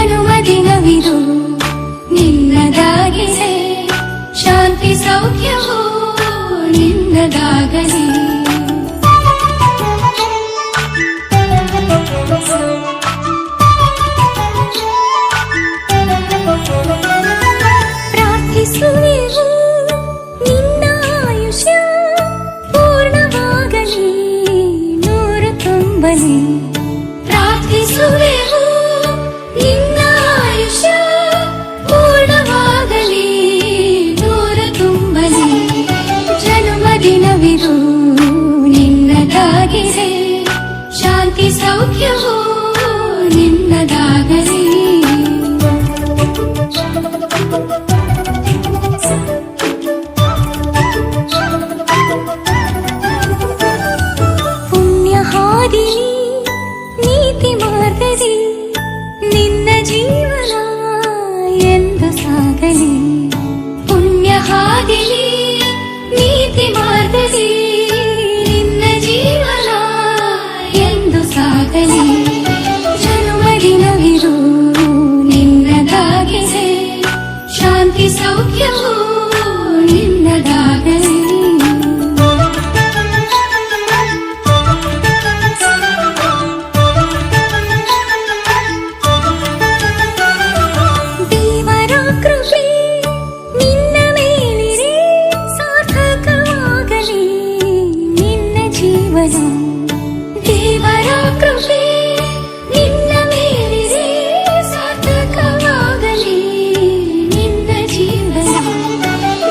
ಜನುಮದಿನವಿದು ನಿನ್ನದಾಗಿದೆ, ಶಾಂತಿ ಸೌಖ್ಯವೂ ನಿನ್ನದಾಗಲಿ. ಪ್ರಾರ್ಥಿಸುವೆವು ನಿನ್ನ ಆಯುಷ್ಯ ಪೂರ್ಣವಾಗಲಿ, ನೂರು ತುಂಬಲಿ. ಪ್ರಾರ್ಥಿಸುವೆವು ನಿನ್ನ ಆಯುಷ್ಯ ಪೂರ್ಣವಾಗಲಿ, ನೂರು ತುಂಬಲಿ. ಜನ್ಮದಿನವಿದು ನಿನ್ನದಾಗಿದೆ, ಶಾಂತಿ ಸೌಖ್ಯವೂ ನಿನ್ನದಾಗಲಿ. ಪುಣ್ಯ ಹಾದಿಲಿ ನೀತಿ ಮಾರ್ಗದಿ ನಿನ್ನ ಜೀವನ ಎಂದು ಸಾಗಲಿ. ಪುಣ್ಯ ಹಾದಿಲಿ ನೀತಿ ಮಾರ್ಗದಿ ನಿನ್ನ ಜೀವನ ಎಂದು ಸಾಗಲಿ. ಜನ್ಮದಿನವಿದು ನಿನ್ನದಾಗಿದೆ, ಶಾಂತಿ ಸೌಖ್ಯವೂ ನಿನ್ನದಾಗಲಿ. ದೇವರ ಕೃಪೆ ನಿನ್ನ ಮೇಲಿರೆ ಸಾರ್ಥಕವಾಗಲಿ ನಿನ್ನ ಜೀವನ. ದೇವರ ಕೃಪೆ ನಿನ್ನ ಮೇಲಿರೆ ಸಾರ್ಥಕವಾಗಲಿ ನಿನ್ನ ಜೀವನ.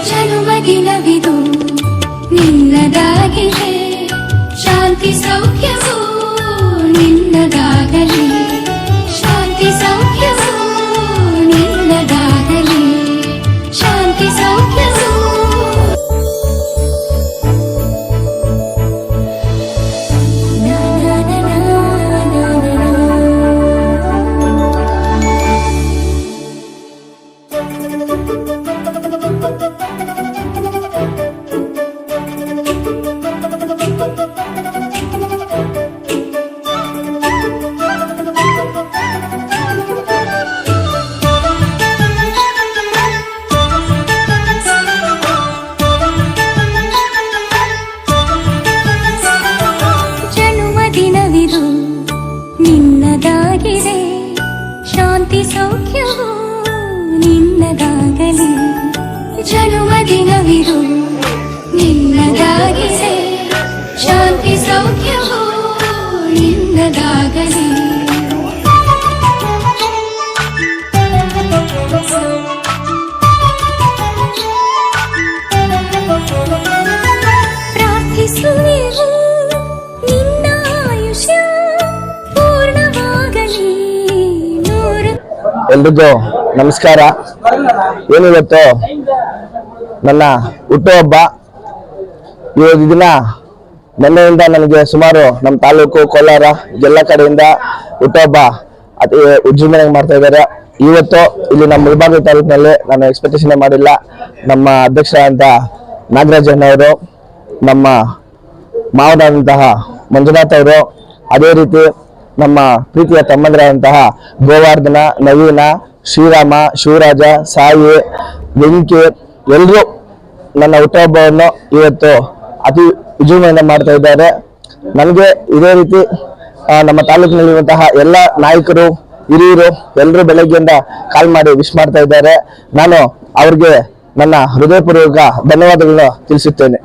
ಜನ್ಮದಿನವಿದು ನಿನ್ನದಾಗಿದೆ, ಶಾಂತಿ ಸೌಖ್ಯವೂ ನಿನ್ನದಾಗಲಿ. ಶಾಂತಿ ಸೌಖ್ಯವೂ ನಿನ್ನದಾಗಲಿ, ಶಾಂತಿ ಸೌಖ್ಯವೂ. ಜನ್ಮದಿನವಿದು ನಿನ್ನದಾಗಿದೆ, ಶಾಂತಿ ಸೌಖ್ಯವೂ ನಿನ್ನದಾಗಲಿ. ಜನ್ಮದಿನವಿದು ನಿನ್ನದಾಗಿದೆ, ಶಾಂತಿ ಸೌಖ್ಯವೂ ನಿನ್ನದಾಗಲಿ. ಪ್ರಾರ್ಥಿಸುವೆವು ನಿನ್ನ ಆಯುಷ್ಯ ಪೂರ್ಣವಾಗಲಿ, ನೂರು. ಎಲ್ರಿಗೂ ನಮಸ್ಕಾರ. ಏನಿವತ್ತು ನನ್ನ ಹುಟ್ಟುಹಬ್ಬ. ಇವತ್ತು ದಿನ ನಿನ್ನೆಯಿಂದ ನನಗೆ ಸುಮಾರು ನಮ್ಮ ತಾಲೂಕು, ಕೋಲಾರ ಎಲ್ಲ ಕಡೆಯಿಂದ ಹುಟ್ಟುಹಬ್ಬ ಅತಿ ವಿಜೃಂಭಣೆಗೆ ಮಾಡ್ತಾ ಇದ್ದಾರೆ. ಇವತ್ತು ಇಲ್ಲಿ ನಮ್ಮ ಮುಳಬಾಗಿಲು ತಾಲೂಕಿನಲ್ಲಿ ನಾನು ಎಕ್ಸ್ಪೆಕ್ಟೇಷನ್ ಮಾಡಿಲ್ಲ. ನಮ್ಮ ಅಧ್ಯಕ್ಷರಾದಂಥ ನಾಗರಾಜನವರು, ನಮ್ಮ ಮಾವನಾದಂತಹ ಮಂಜುನಾಥ್ ಅವರು, ಅದೇ ರೀತಿ ನಮ್ಮ ಪ್ರೀತಿಯ ತಮ್ಮಂದಿರಾದಂತಹ ಗೋವರ್ಧನ, ನವೀನ, ಶ್ರೀರಾಮ, ಶಿವರಾಜ, ಸಾಯಿ, ವೆಂಕಿ ಎಲ್ಲರೂ ನನ್ನ ಹುಟ್ಟುಹಬ್ಬವನ್ನು ಇವತ್ತು ಅತಿ ವಿಜೃಂಭಣೆಯಿಂದ ಮಾಡ್ತಾ ಇದ್ದಾರೆ. ನನಗೆ ಇದೇ ರೀತಿ ನಮ್ಮ ತಾಲೂಕಿನಲ್ಲಿರುವಂತಹ ಎಲ್ಲ ನಾಯಕರು, ಹಿರಿಯರು ಎಲ್ಲರೂ ಬೆಳಗ್ಗೆಯಿಂದ ಕಾಲ್ ಮಾಡಿ ವಿಶ್ ಮಾಡ್ತಾ ಇದ್ದಾರೆ. ನಾನು ಅವ್ರಿಗೆ ನನ್ನ ಹೃದಯಪೂರ್ವಕ ಧನ್ಯವಾದಗಳನ್ನ ತಿಳಿಸುತ್ತೇನೆ.